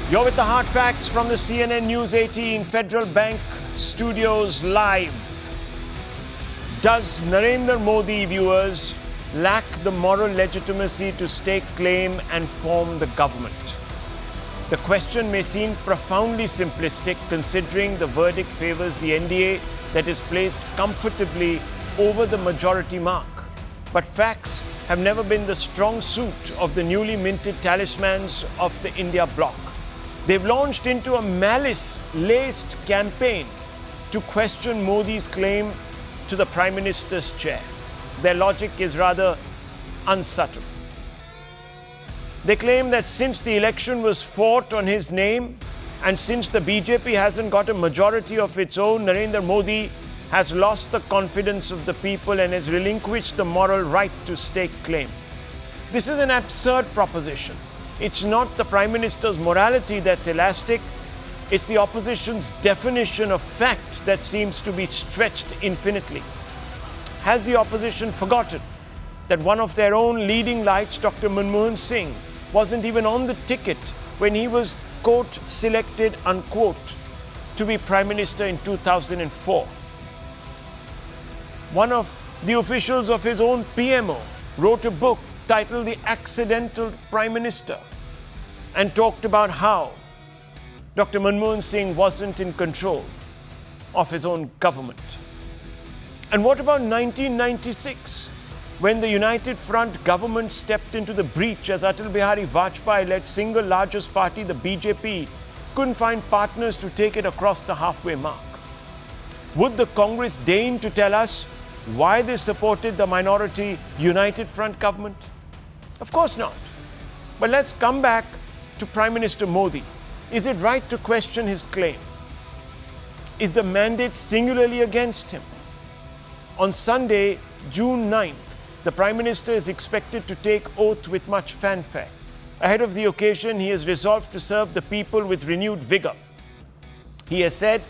You're with the hard facts from the CNN News 18 Federal Bank Studios live. Does Narendra Modi, viewers, lack the moral legitimacy to stake claim and form the government? The question may seem profoundly simplistic considering the verdict favors the NDA that is placed comfortably over the majority mark. But facts have never been the strong suit of the newly minted talismans of the India Bloc. They've launched into a malice-laced campaign to question Modi's claim to the Prime Minister's chair. Their logic is rather unsubtle. They claim that since the election was fought on his name and since the BJP hasn't got a majority of its own, Narendra Modi has lost the confidence of the people and has relinquished the moral right to stake claim. This is an absurd proposition. It's not the Prime Minister's morality that's elastic, it's the opposition's definition of fact that seems to be stretched infinitely. Has the opposition forgotten that one of their own leading lights, Dr. Manmohan Singh, wasn't even on the ticket when he was, quote, selected, unquote, to be Prime Minister in 2004? One of the officials of his own PMO wrote a book titled The Accidental Prime Minister and talked about how Dr. Manmohan Singh wasn't in control of his own government. And what about 1996, when the United Front government stepped into the breach as Atal Bihari Vajpayee-led single largest party, the BJP, couldn't find partners to take it across the halfway mark? Would the Congress deign to tell us why they supported the minority United Front government? Of course not. But let's come back to Prime Minister Modi. Is it right to question his claim? Is the mandate singularly against him? On Sunday, June 9th, the Prime Minister is expected to take oath with much fanfare. Ahead of the occasion, he has resolved to serve the people with renewed vigor. He has said,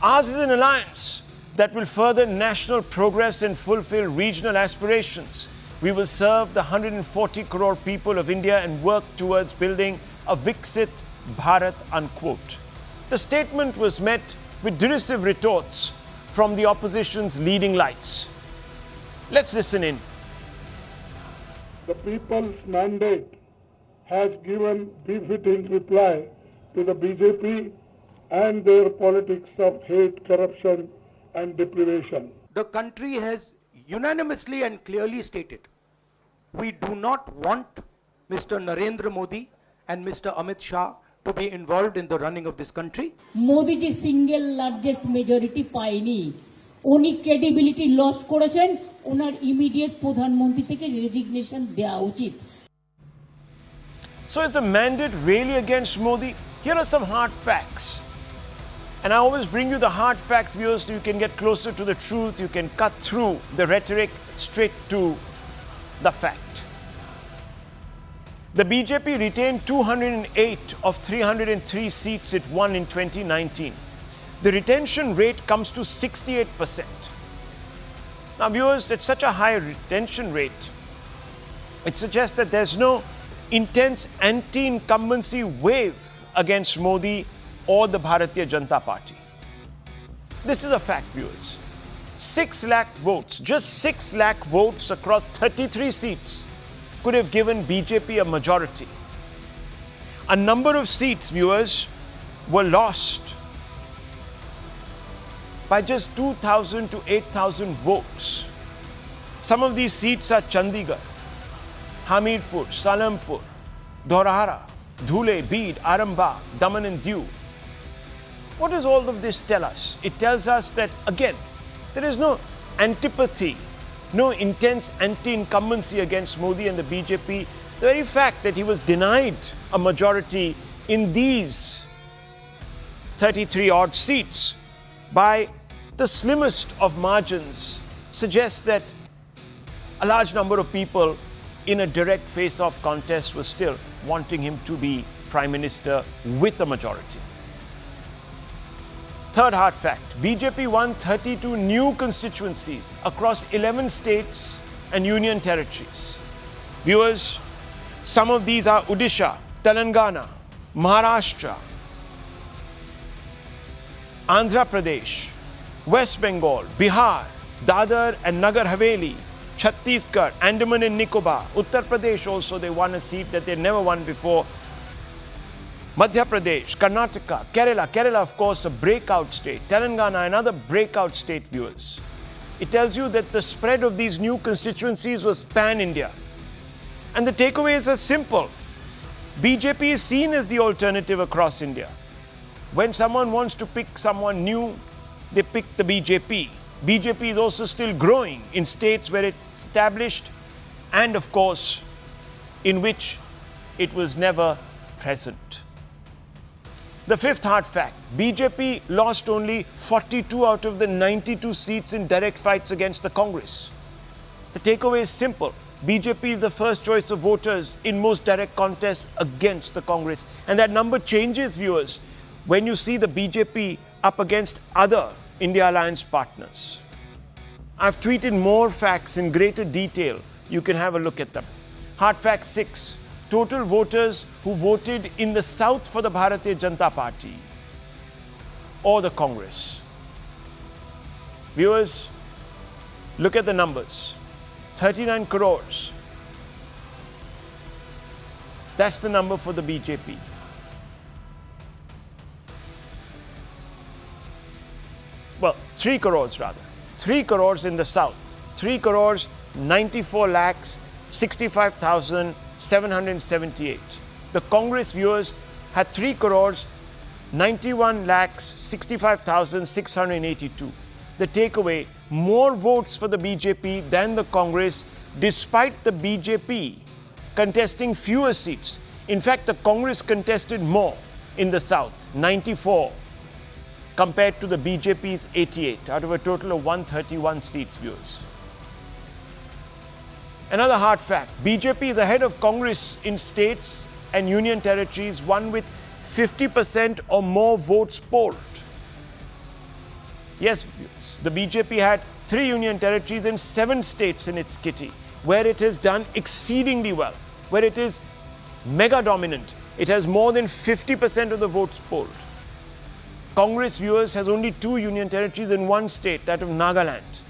"Ours is an alliance that will further national progress and fulfill regional aspirations. We will serve the 140 crore people of India and work towards building a Viksit Bharat," unquote. The statement was met with derisive retorts from the opposition's leading lights. Let's listen in. The people's mandate has given befitting reply to the BJP and their politics of hate, corruption and deprivation. The country has unanimously and clearly stated, we do not want Mr. Narendra Modi and Mr. Amit Shah to be involved in the running of this country. Modi ji single largest majority পায়নি, উনি credibility loss করেছেন, ওনার immediate প্রধানমন্ত্রী থেকে resignation দেওয়া উচিত. So is the mandate really against Modi? Here are some hard facts. And I always bring you the hard facts, viewers, so you can get closer to the truth. You can cut through the rhetoric straight to the fact. The BJP retained 208 of 303 seats it won in 2019. The retention rate comes to 68%. Now, viewers, at such a high retention rate, it suggests that there's no intense anti-incumbency wave against Modi or the Bharatiya Janata Party. This is a fact, viewers. 6 lakh votes, just 6 lakh votes across 33 seats could have given BJP a majority. A number of seats, viewers, were lost by just 2,000 to 8,000 votes. Some of these seats are Chandigarh, Hamirpur, Salampur, Dhaurhara, Dhule, Beed, Arambagh, Daman and Diu. What does all of this tell us? It tells us that, again, there is no antipathy, no intense anti-incumbency against Modi and the BJP. The very fact that he was denied a majority in these 33-odd seats by the slimmest of margins suggests that a large number of people in a direct face-off contest were still wanting him to be Prime Minister with a majority. Third hard fact, BJP won 32 new constituencies across 11 states and union territories. Viewers, some of these are Odisha, Telangana, Maharashtra, Andhra Pradesh, West Bengal, Bihar, Dadar and Nagar Haveli, Chhattisgarh, Andaman and Nicobar, Uttar Pradesh also they won a seat that they never won before. Madhya Pradesh, Karnataka, Kerala of course a breakout state, Telangana another breakout state, viewers. It tells you that the spread of these new constituencies was pan-India. And the takeaways are simple. BJP is seen as the alternative across India. When someone wants to pick someone new, they pick the BJP. BJP is also still growing in states where it's established and of course in which it was never present. The fifth hard fact, BJP lost only 42 out of the 92 seats in direct fights against the Congress. The takeaway is simple. BJP is the first choice of voters in most direct contests against the Congress. And that number changes, viewers, when you see the BJP up against other India Alliance partners. I've tweeted more facts in greater detail. You can have a look at them. Hard fact 6. Total voters who voted in the south for the Bharatiya Janata Party or the Congress. Viewers, look at the numbers. 39 crores. That's the number for the BJP. Well, 3 crores rather. 3 crores in the south. 3 crores, 94 lakhs, 65,778. The Congress, viewers, had 3 crores, 91 lakhs, 65,682. The takeaway, more votes for the BJP than the Congress, despite the BJP contesting fewer seats. In fact, the Congress contested more in the south, 94, compared to the BJP's 88, out of a total of 131 seats, viewers. Another hard fact, BJP is ahead of Congress in states and union territories, one with 50% or more votes polled. Yes, viewers, the BJP had 3 union territories and 7 states in its kitty, where it has done exceedingly well, where it is mega dominant. It has more than 50% of the votes polled. Congress, viewers, has only 2 union territories in 1 state, that of Nagaland.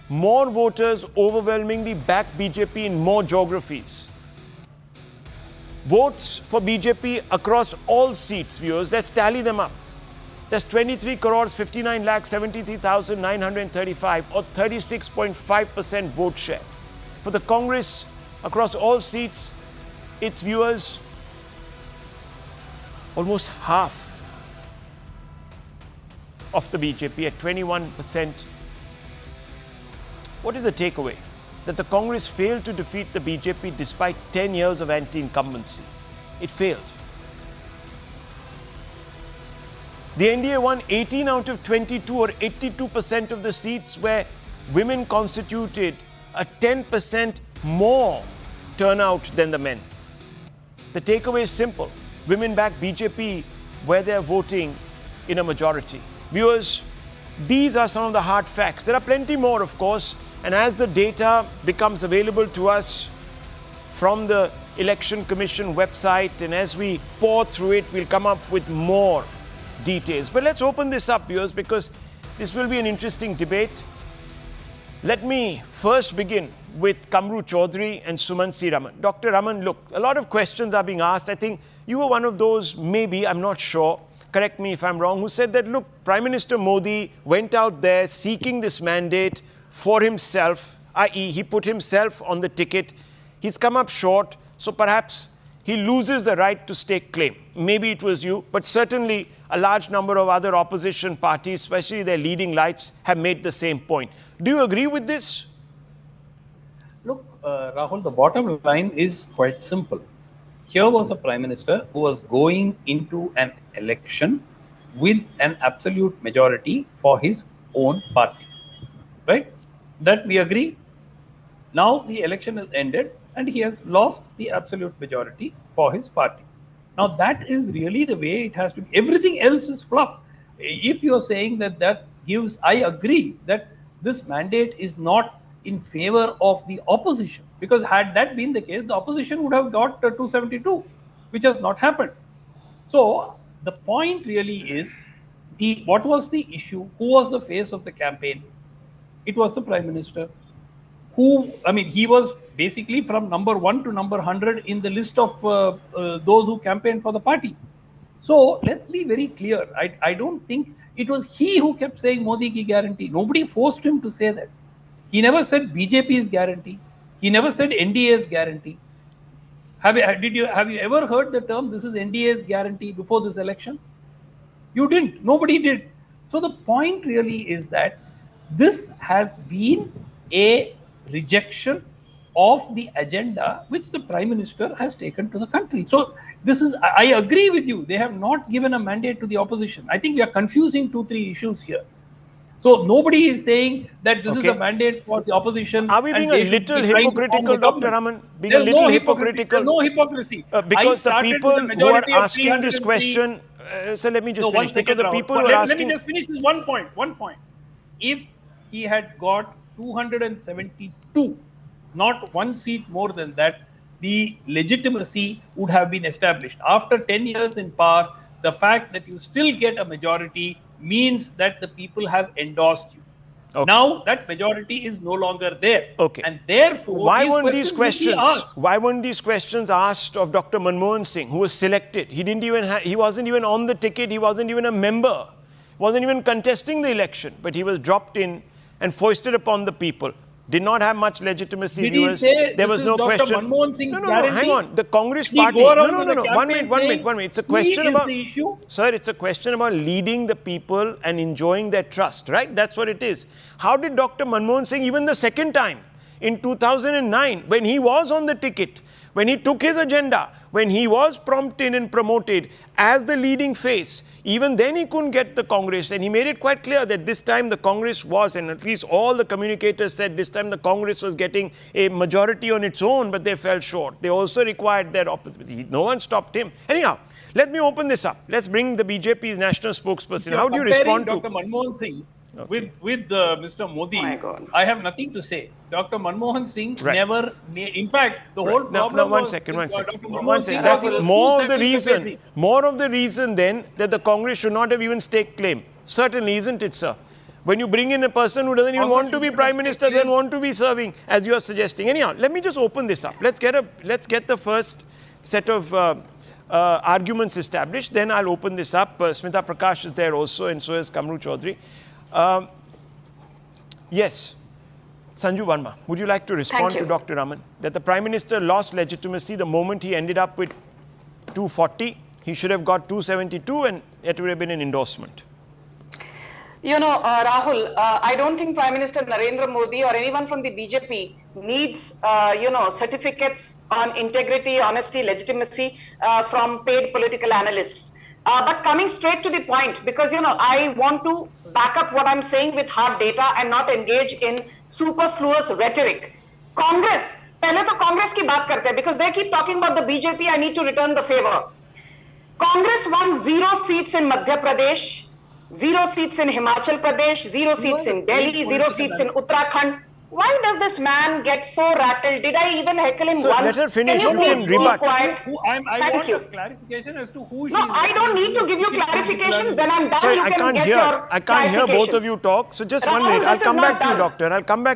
More voters overwhelmingly back BJP in more geographies. Votes for BJP across all seats, viewers, let's tally them up. That's 23 crores, 59 lakhs, 73,935 or 36.5% vote share. For the Congress, across all seats, its viewers, almost half of the BJP at 21%. What is the takeaway? That the Congress failed to defeat the BJP despite 10 years of anti-incumbency. It failed. The NDA won 18 out of 22 or 82% of the seats, where women constituted a 10% more turnout than the men. The takeaway is simple. Women back BJP where they are voting in a majority. Viewers, these are some of the hard facts. There are plenty more, of course, and as the data becomes available to us from the Election Commission website and as we pour through it, we'll come up with more details. But let's open this up, viewers, because this will be an interesting debate. Let me first begin with Kamru Chaudhary and Sumansi Raman. Dr. Raman, look, a lot of questions are being asked. I think you were one of those, maybe, I'm not sure, correct me if I'm wrong, who said that, look, Prime Minister Modi went out there seeking this mandate for himself, i.e. he put himself on the ticket. He's come up short, so perhaps he loses the right to stake claim. Maybe it was you, but certainly a large number of other opposition parties, especially their leading lights, have made the same point. Do you agree with this? Look, Rahul, the bottom line is quite simple. Here was a Prime Minister who was going into an election with an absolute majority for his own party, right? That we agree. Now the election has ended and he has lost the absolute majority for his party. Now that is really the way it has to be. Everything else is fluff. If you are saying that that gives, I agree that this mandate is not in favor of the opposition, because had that been the case, the opposition would have got 272, which has not happened. So the point really is, what was the issue? Who was the face of the campaign? It was the Prime Minister. He was basically from number 1 to number 100 in the list of those who campaigned for the party. So let's be very clear. I don't think it was he who kept saying Modi ki guarantee. Nobody forced him to say that. He never said BJP's guarantee. He never said NDA's guarantee. Have you ever heard the term this is NDA's guarantee before this election? You didn't. Nobody did. So the point really is that this has been a rejection of the agenda which the Prime Minister has taken to the country. So this is, I agree with you. They have not given a mandate to the opposition. I think we are confusing 2-3 issues here. So nobody is saying that this is a mandate for the opposition. Are we being a little hypocritical, Dr. Raman? Being There's a little hypocritical? There's no hypocrisy. Because the people who are asking this question, so let me just finish. Because the people who are asking... Let me just finish this one point. If he had got 272, not one seat more than that, the legitimacy would have been established. After 10 years in power, the fact that you still get a majority means that the people have endorsed you. Okay. Now that majority is no longer there. Okay. And therefore, why weren't these questions asked of Dr. Manmohan Singh, who was selected? He wasn't even on the ticket. He wasn't even a member. Wasn't even contesting the election. But he was dropped in and foisted upon the people. Did not have much legitimacy. Did he say there was no Dr. question. Manmohan Singh's No, hang on. The Congress party. No. 1 minute. It's a question about. Sir, it's a question about leading the people and enjoying their trust, right? That's what it is. How did Dr. Manmohan Singh, even the second time in 2009, when he was on the ticket, when he took his agenda, when he was prompted and promoted as the leading face, even then he couldn't get the Congress. And he made it quite clear that this time the Congress was, and at least all the communicators said this time the Congress was getting a majority on its own, but they fell short. They also required their opposition. No one stopped him. Anyhow, let me open this up. Let's bring the BJP's national spokesperson. How do you respond to... Dr. Manmohan Singh with Mr. Modi, I have nothing to say. Dr. Manmohan Singh never made, in fact, the whole problem No, one second. That's more of the reason then that the Congress should not have even staked claim. Certainly, isn't it, sir? When you bring in a person who doesn't even want to be Prime Minister, then want to be serving, as you are suggesting. Anyhow, let me just open this up. Let's get the first set of arguments established. Then I'll open this up. Smita Prakash is there also, and so is Kamru Chaudhary. Yes, Sanju Verma, would you like to respond to Dr. Raman? That the Prime Minister lost legitimacy the moment he ended up with 240. He should have got 272 and it would have been an endorsement. You know, Rahul, I don't think Prime Minister Narendra Modi or anyone from the BJP needs, certificates on integrity, honesty, legitimacy from paid political analysts. But coming straight to the point, because, I want to back up what I'm saying with hard data and not engage in superfluous rhetoric. Congress, pehle to Congress ki baat karte hain, because they keep talking about the BJP, I need to return the favor. Congress won 0 seats in Madhya Pradesh, 0 seats in Himachal Pradesh, 0 seats in Delhi, 0 seats in Uttarakhand. Why does this man get so rattled? Did I even heckle him once? Let her finish. Can you please be quiet? I want a clarification as to who she is. No, I don't need to give you clarification. When I'm done, you can get your I can't hear both of you talk. So just 1 minute. I'll come back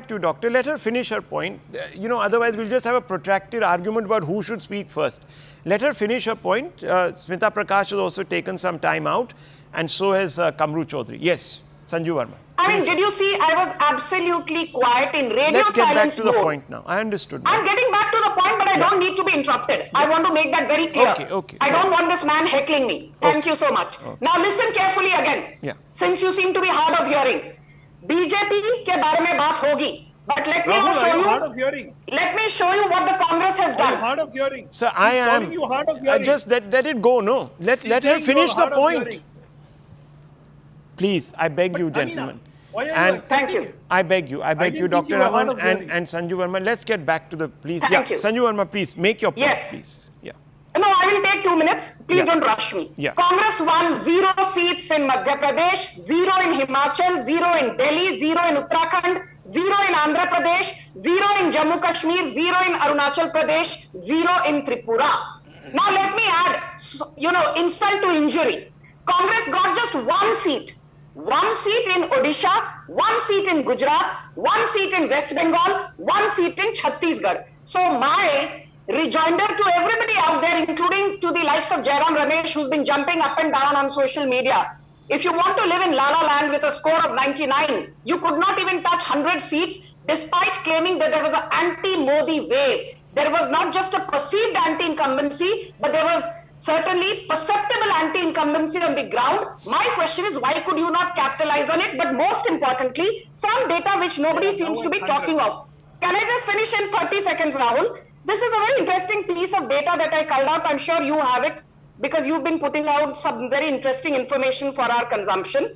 to you, Doctor. Let her finish her point. Otherwise we'll just have a protracted argument about who should speak first. Let her finish her point. Smita Prakash has also taken some time out, and so has Kamru Chaudhary. Yes, Sanju Verma. Did you see I was absolutely quiet in radio silence mode? Let's get back to the point now. I understood. I'm getting back to the point, but I don't need to be interrupted. I want to make that very clear. Okay. I don't want this man heckling me. Thank you so much. Now listen carefully again. Since you seem to be hard of hearing. BJP ke baare mein baat hogi. But let me show you what the Congress has done. Hard of hearing. Sir, I am. Just let it go, no. Let her finish the point. Please, I beg you, gentlemen. Thank you. I beg you, Dr. Raman and Sanju Verma. Let's get back to the, please. Thank you. Sanju Verma, please, make your point, please. No, I will take 2 minutes. Please don't rush me. Congress won 0 seats in Madhya Pradesh, 0 in Himachal, 0 in Delhi, 0 in Uttarakhand, 0 in Andhra Pradesh, 0 in Jammu Kashmir, 0 in Arunachal Pradesh, 0 in Tripura. Now let me add, insult to injury. Congress got just one seat. One seat in Odisha, one seat in Gujarat, one seat in West Bengal, one seat in Chhattisgarh. So my rejoinder to everybody out there, including to the likes of Jairam Ramesh, who's been jumping up and down on social media. If you want to live in La La Land with a score of 99, you could not even touch 100 seats despite claiming that there was an anti-Modi wave. There was not just a perceived anti-incumbency, but there was certainly perceptible anti-incumbency on the ground. My question is, why could you not capitalize on it? But most importantly, some data which nobody seems to be talking of. Can I just finish in 30 seconds, Rahul? This is a very interesting piece of data that I called out. I'm sure you have it because you've been putting out some very interesting information for our consumption.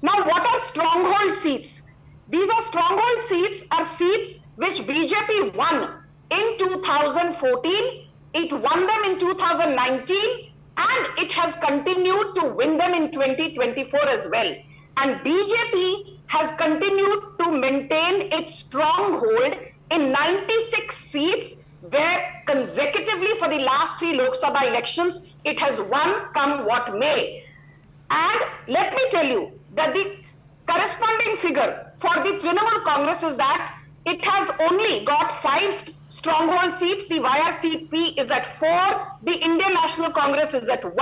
Now, what are stronghold seats? These are stronghold seats are seats which BJP won in 2014. It won them in 2019 and it has continued to win them in 2024 as well. And BJP has continued to maintain its stronghold in 96 seats where consecutively for the last 3 Lok Sabha elections, it has won come what may. And let me tell you that the corresponding figure for the Trinamool Congress is that it has only got 5 stronghold seats. The YRCP is at 4, the Indian National Congress is at 1,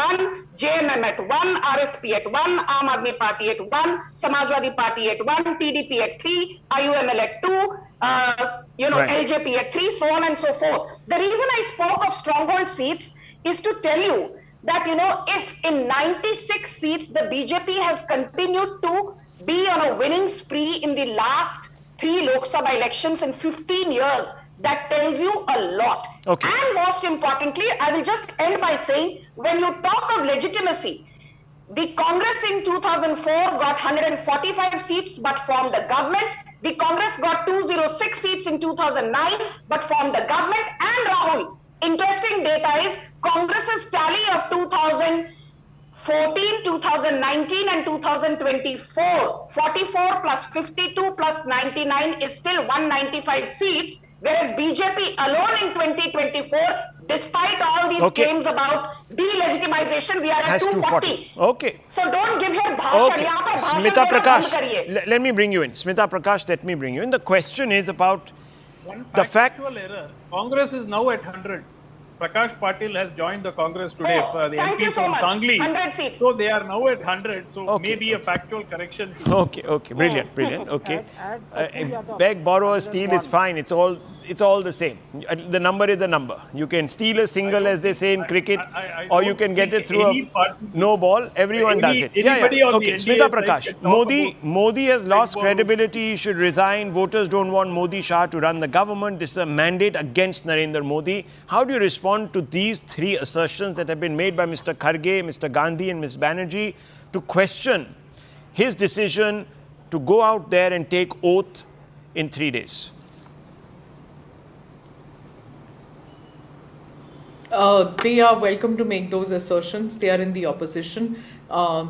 JMM at 1, RSP at 1, Aam Aadmi Party at 1, Samajwadi Party at 1, TDP at 3, IUML at 2, LJP at 3, so on and so forth. The reason I spoke of stronghold seats is to tell you that, if in 96 seats the BJP has continued to be on a winning spree in the last 3 Lok Sabha elections in 15 years, that tells you a lot. Okay. And most importantly, I will just end by saying, when you talk of legitimacy, the Congress in 2004 got 145 seats but formed a government. The Congress got 206 seats in 2009 but formed a government. And Rahul, interesting data is Congress's tally of 2014, 2019 and 2024, 44 plus 52 plus 99 is still 195 seats. Whereas BJP alone in 2024, despite all these claims about delegitimization, we are at 240. Okay. So don't give your bhashan. Okay. Yahan par bhashan Smita dena Prakash, band kariye. let me bring you in. Smita Prakash, let me bring you in. The question is about the fact... error. Congress is now at 100. Prakash Patil has joined the Congress today. The thank you MP so from much. Sangli. 100 seats. So they are now at 100. So Okay, maybe a factual correction. Okay, brilliant, okay. Beg, borrow, or steal is fine. It's all the same. The number is a number. You can steal a single, as they say in cricket, or you can get it through a no ball. Everyone does it. Okay, Smita Prakash. Modi has lost credibility. He should resign. Voters don't want Modi Shah to run the government. This is a mandate against Narendra Modi. How do you respond to these 3 assertions that have been made by Mr. Kharge, Mr. Gandhi and Ms. Banerjee to question his decision to go out there and take oath in 3 days? They are welcome to make those assertions. They are in the opposition.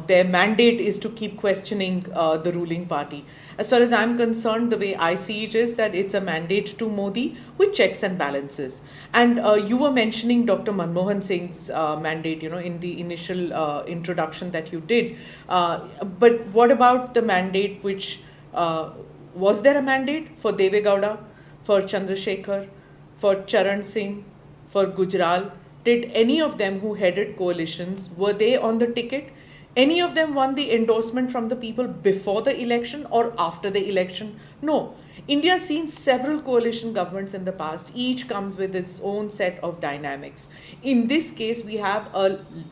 Their mandate is to keep questioning the ruling party. As far as I'm concerned, the way I see it is that it's a mandate to Modi with checks and balances. And you were mentioning Dr. Manmohan Singh's mandate, in the initial introduction that you did. But what about the mandate which, was there a mandate for Deve Gowda, for Chandrasekhar, for Charan Singh, for Gujral? Did any of them who headed coalitions, were they on the ticket? Any of them won the endorsement from the people before the election or after the election? No. India has seen several coalition governments in the past. Each comes with its own set of dynamics. In this case, we have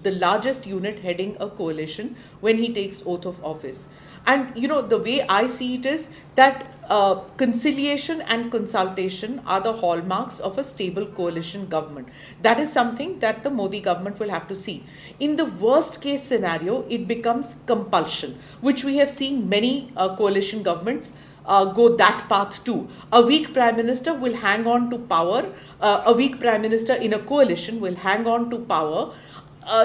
the largest unit heading a coalition when he takes oath of office. And, the way I see it is that conciliation and consultation are the hallmarks of a stable coalition government. That is something that the Modi government will have to see. In the worst case scenario, it becomes compulsion, which we have seen many coalition governments go that path too. A weak prime minister will hang on to power. A weak prime minister in a coalition will hang on to power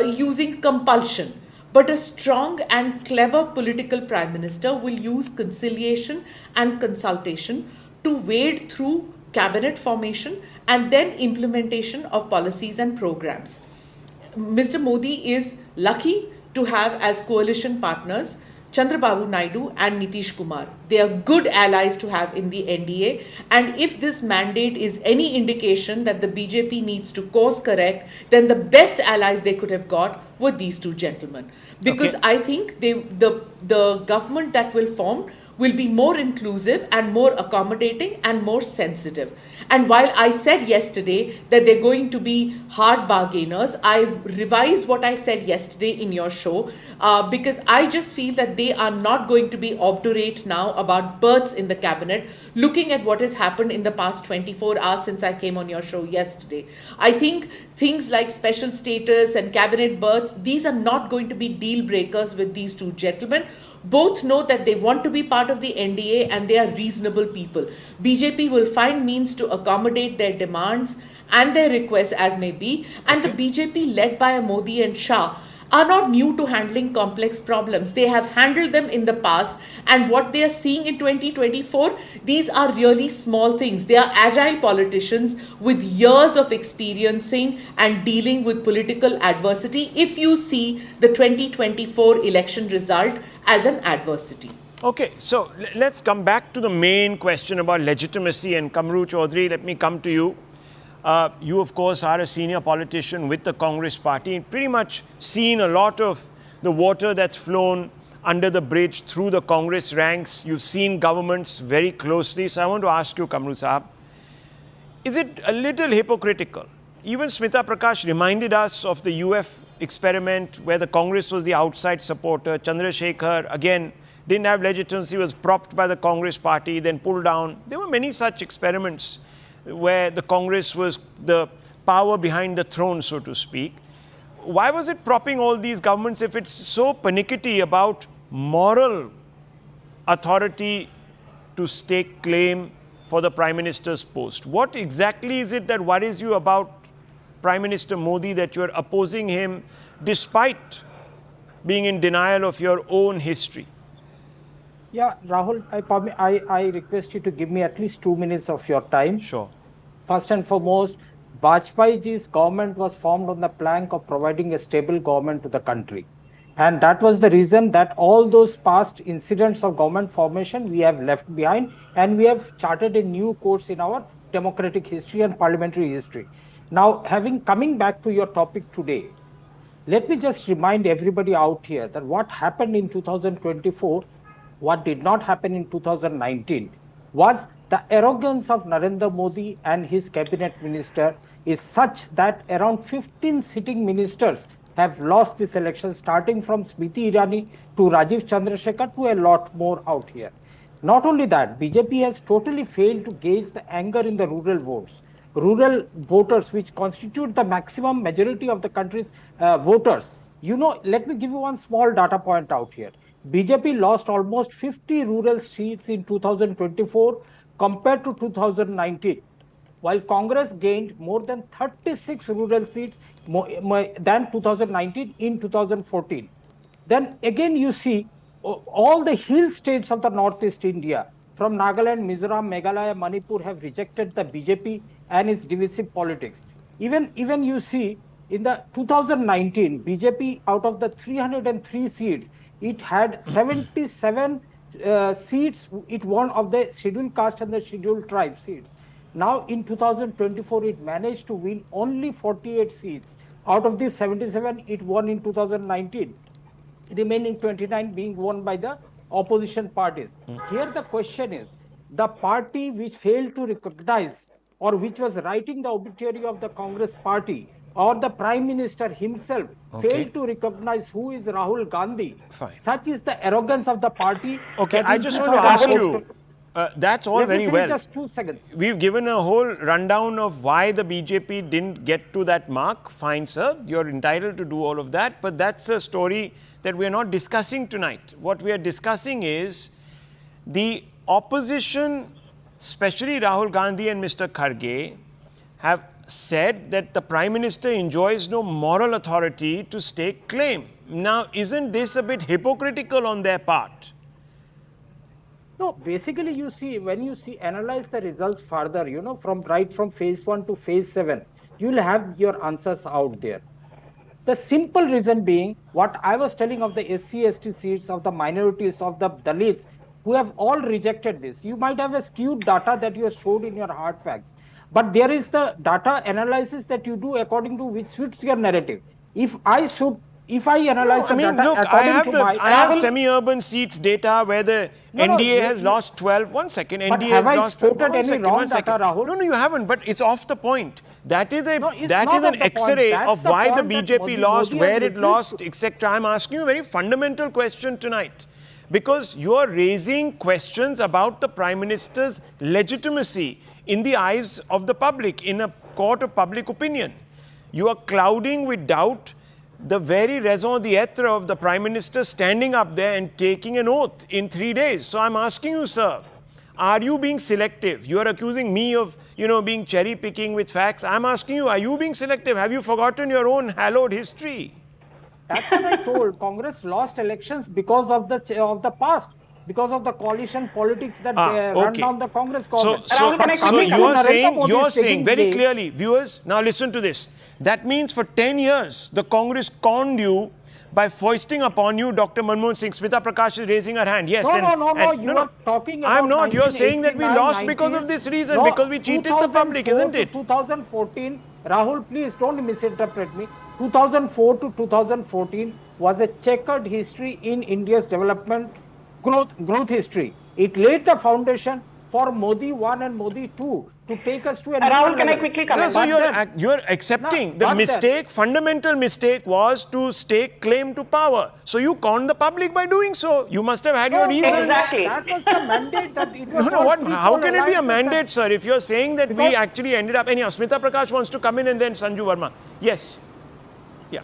using compulsion. But a strong and clever political prime minister will use conciliation and consultation to wade through cabinet formation, and then implementation of policies and programs. Mr. Modi is lucky to have as coalition partners Chandrababu Naidu and Nitish Kumar. They are good allies to have in the NDA, and if this mandate is any indication that the BJP needs to course correct, then the best allies they could have got were these two gentlemen. Because Okay. I think the government that will form will be more inclusive and more accommodating and more sensitive. And while I said yesterday that they're going to be hard bargainers, I revised what I said yesterday in your show because I just feel that they are not going to be obdurate now about berths in the cabinet, looking at what has happened in the past 24 hours since I came on your show yesterday. I think things like special status and cabinet berths, these are not going to be deal breakers with these two gentlemen. Both know that they want to be part of the NDA and they are reasonable people. BJP will find means to accommodate their demands and their requests as may be. And the BJP led by Modi and Shah are not new to handling complex problems. They have handled them in the past, and what they are seeing in 2024, these are really small things. They are agile politicians with years of experiencing and dealing with political adversity if you see the 2024 election result as an adversity. Okay, so let's come back to the main question about legitimacy. And Kamru Chaudhary, let me come to you. You, of course, are a senior politician with the Congress party and pretty much seen a lot of the water that's flown under the bridge through the Congress ranks. You've seen governments very closely. So I want to ask you, Kamru Saab, is it a little hypocritical? Even Smita Prakash reminded us of the UF experiment where the Congress was the outside supporter. Chandrasekhar, again, didn't have legitimacy, was propped by the Congress party, then pulled down. There were many such experiments where the Congress was the power behind the throne, so to speak. Why was it propping all these governments if it's so panicky about moral authority to stake claim for the Prime Minister's post? What exactly is it that worries you about Prime Minister Modi, that you're opposing him despite being in denial of your own history? Yeah, Rahul, I request you to give me at least 2 minutes of your time. Sure. First and foremost, Vajpayeeji's government was formed on the plank of providing a stable government to the country. And that was the reason that all those past incidents of government formation we have left behind, and we have charted a new course in our democratic history and parliamentary history. Now, coming back to your topic today, let me just remind everybody out here that what happened in 2024, what did not happen in 2019, was the arrogance of Narendra Modi and his cabinet minister is such that around 15 sitting ministers have lost this election, starting from Smriti Irani to Rajiv Chandrasekhar to a lot more out here. Not only that, BJP has totally failed to gauge the anger in the rural voters, which constitute the maximum majority of the country's voters. You know, let me give you one small data point out here. BJP lost almost 50 rural seats in 2024 compared to 2019, while Congress gained more than 36 rural seats than 2019 in 2014. Then again, you see all the hill states of the Northeast India, from Nagaland, Mizoram, Meghalaya, Manipur, have rejected the BJP and its divisive politics. Even you see in the 2019, BJP, out of the 303 seats, it had 77 seats it won of the scheduled caste and the scheduled tribe seats. Now in 2024, it managed to win only 48 seats. Out of these 77, it won in 2019, remaining 29 being won by the opposition parties. Here the question is, the party which failed to recognize or which was writing the obituary of the Congress party, or the Prime Minister himself failed to recognize who is Rahul Gandhi. Fine. Such is the arrogance of the party. Okay, I just want to ask you, that's all very well. Just 2 seconds. We've given a whole rundown of why the BJP didn't get to that mark. Fine, sir. You're entitled to do all of that. But that's a story that we're not discussing tonight. What we are discussing is the opposition, especially Rahul Gandhi and Mr. Kharge, have said that the Prime Minister enjoys no moral authority to stake claim. Now, isn't this a bit hypocritical on their part? No, basically you see, when you analyze the results further, from phase 1 to phase 7, you'll have your answers out there. The simple reason being, what I was telling of the SC, ST seats, of the minorities, of the Dalits, who have all rejected this. You might have a skewed data that you have showed in your hard facts, but there is the data analysis that you do according to which suits your narrative. If I analyze the data look, according to I have semi-urban seats data where the NDA has lost 12. One second, NDA has lost 12. Have I quoted any wrong data, Rahul? No, you haven't, but it's off the point. That is an the X-ray point. of That's why the point that BJP lost, Modi where has it lost, etc. I'm asking you a very fundamental question tonight, because you are raising questions about the Prime Minister's legitimacy in the eyes of the public, in a court of public opinion. You are clouding with doubt the very raison d'etre of the Prime Minister standing up there and taking an oath in 3 days. So I'm asking you, sir, are you being selective? You are accusing me of, being cherry picking with facts. I'm asking you, are you being selective? Have you forgotten your own hallowed history? That's what I told. Congress lost elections because of the past, because of the coalition politics that run down the Congress government. So you're saying very clearly, viewers, now listen to this. That means for 10 years, the Congress conned you by foisting upon you Dr. Manmohan Singh. Smita Prakash is raising her hand. Yes. No. You are talking about I'm not. You're saying that we lost because of this reason, because we cheated the public, isn't it? 2014, Rahul, please don't misinterpret me. 2004 to 2014 was a checkered history in India's development growth history. It laid the foundation for Modi 1 and Modi 2 to take us to a Rahul, can I quickly comment? So you're accepting the mistake, fundamental mistake was to stake claim to power. So you conned the public by doing so. You must have had your reasons. Exactly. That was the mandate that it was. How can it be a mandate, sir, if you're saying that we actually ended up... Anyhow, Smita Prakash wants to come in and then Sanju Verma. Yes. Yeah.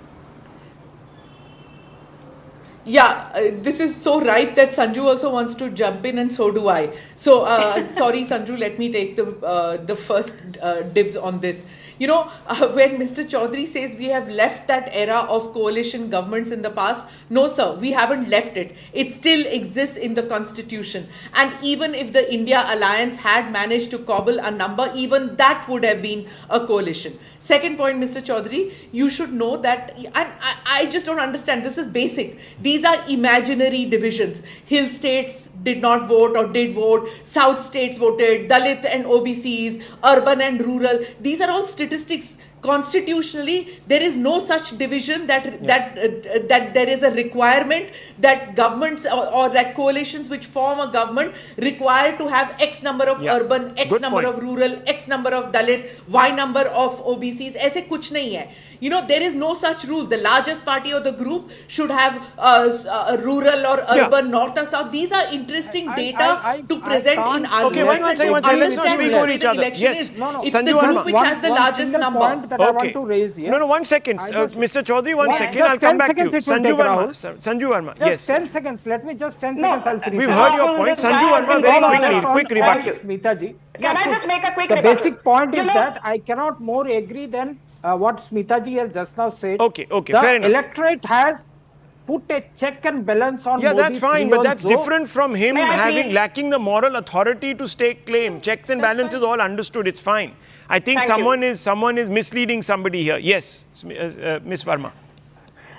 Yeah, this is so ripe that Sanju also wants to jump in, and so do I. So, sorry, Sanju, let me take the first dibs on this. When Mr. Chaudhary says we have left that era of coalition governments in the past, no, sir, we haven't left it. It still exists in the constitution. And even if the India alliance had managed to cobble a number, even that would have been a coalition. Second point, Mr. Chaudhary, you should know that, and I just don't understand, this is basic. These are imaginary divisions. Hill states did not vote or did vote, South states voted, Dalit and OBCs, urban and rural. These are all statistics. Constitutionally, there is no such division that there is a requirement that governments or that coalitions which form a government require to have X number of urban, X number of rural, X number of Dalit, Y number of OBCs. ऐसे कुछ नहीं है. There is no such rule. The largest party or the group should have rural or urban, north or south. These are interesting data to present in arguments. Okay, one second. Let's not speak for each other. Yes. It's the group which has the largest number. That I want to raise here. No, 1 second. Mr. Chaudhary, 1 second. I'll come back to you. Sanju Verma. Yes. 10 seconds. Let me just 10 seconds. I'll finish. We've heard your point. Sanju Verma, very quickly. Quick rebuttal. Smita ji. Can I just make a quick The rebuttal? basic point is that I cannot more agree than what Smita ji has just now said. Okay, the fair enough. Electorate has put a check and balance on Modi. That's fine, but that's different from him please? lacking the moral authority to stake claim. Checks and balances all understood. It's fine. I think someone is misleading somebody here. Yes, Ms. Verma.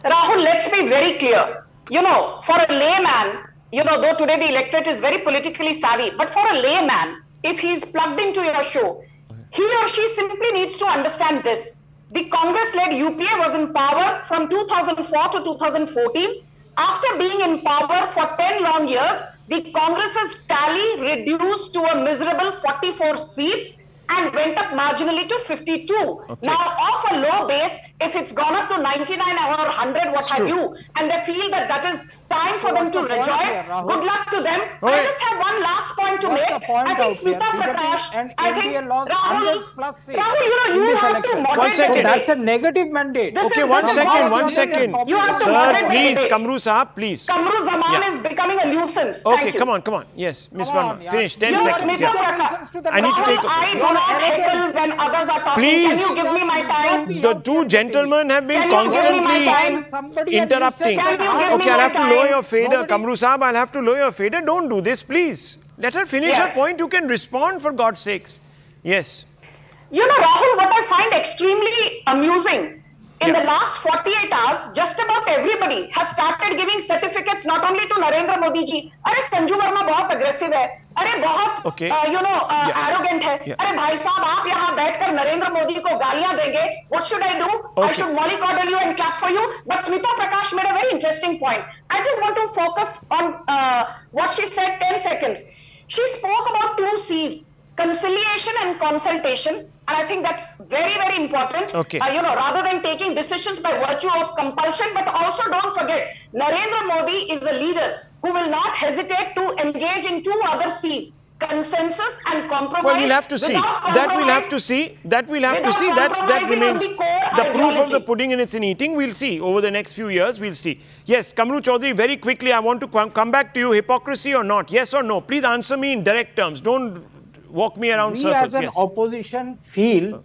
Rahul, let's be very clear. For a layman, though today the electorate is very politically savvy, but for a layman, if he's plugged into your show, he or she simply needs to understand this. The Congress-led UPA was in power from 2004 to 2014. After being in power for 10 long years, the Congress's tally reduced to a miserable 44 seats and went up marginally to 52. Okay. Now, off a low base, if it's gone up to 99 or 100, what have you, and they feel that is time for them to rejoice, good luck to them. I just have one last point to make. I think Smita Prakash, I think Rahul, you have to moderate. 1 second. That's a negative mandate. Okay, 1 second. You have to Sir, moderate please, the debate. Kamru Saab, please. Kamru Zaman is becoming a nuisance. Okay, Thank you. come on. Yes, Ms. Verma, finish. 10 You seconds. Smita Prakash, I need to take I do not heckle when others are talking. Please. Can you give me my time? The two gentlemen have been Can you give me my time? constantly interrupting. Can you give me Okay, I'll my have to lower time? your fader. Kamru Saab, I'll have to lower your fader. Don't do this, please. Let her finish Yes. her point. You can respond, for God's sakes. Yes. You know, Rahul, what I find extremely amusing, in Yeah. the last 48 hours, just about everybody has started giving certificates not only to Narendra Modi ji. अरे संजू वर्मा बहुत aggressive है, अरे बहुत Okay. arrogant है, Yeah. अरे भाई साहब आप यहाँ बैठकर नरेंद्र मोदी को गालियां देंगे. What should I do? I Okay. should mollycoddle you and clap for you. But Smita Prakash made a very interesting point. I just want to focus on what she said 10 seconds. She spoke about 2 C's, conciliation and consultation. And I think that's very, very important. Okay. Rather than taking decisions by virtue of compulsion, but also don't forget, Narendra Modi is a leader who will not hesitate to engage in 2 other C's, consensus and compromise. Well, we'll have to see. That we'll have to see. That we'll have to see. That remains the proof of the pudding and it's in eating. We'll see over the next few years. We'll see. Yes, Kamru Chaudhary, very quickly, I want to come back to you. Hypocrisy or not? Yes or no? Please answer me in direct terms. Don't walk me around circles. As an opposition feel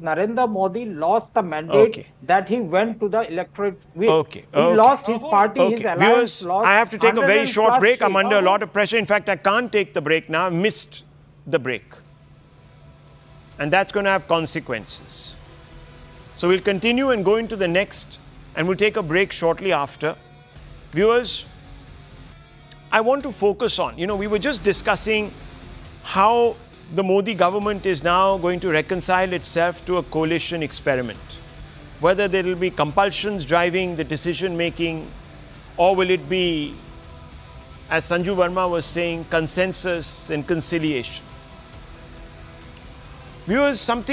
Narendra Modi lost the mandate that he went to the electorate with. He lost his party, his alliance. Viewers, lost I have to take a very short break. I'm seats. under a lot of pressure. In fact, I can't take the break now. I've missed the break. And that's going to have consequences. So we'll continue and go into the next, and we'll take a break shortly after. Viewers, I want to focus on, we were just discussing how the Modi government is now going to reconcile itself to a coalition experiment. Whether there will be compulsions driving the decision making, or will it be, as Sanju Verma was saying, consensus and conciliation. Viewers, something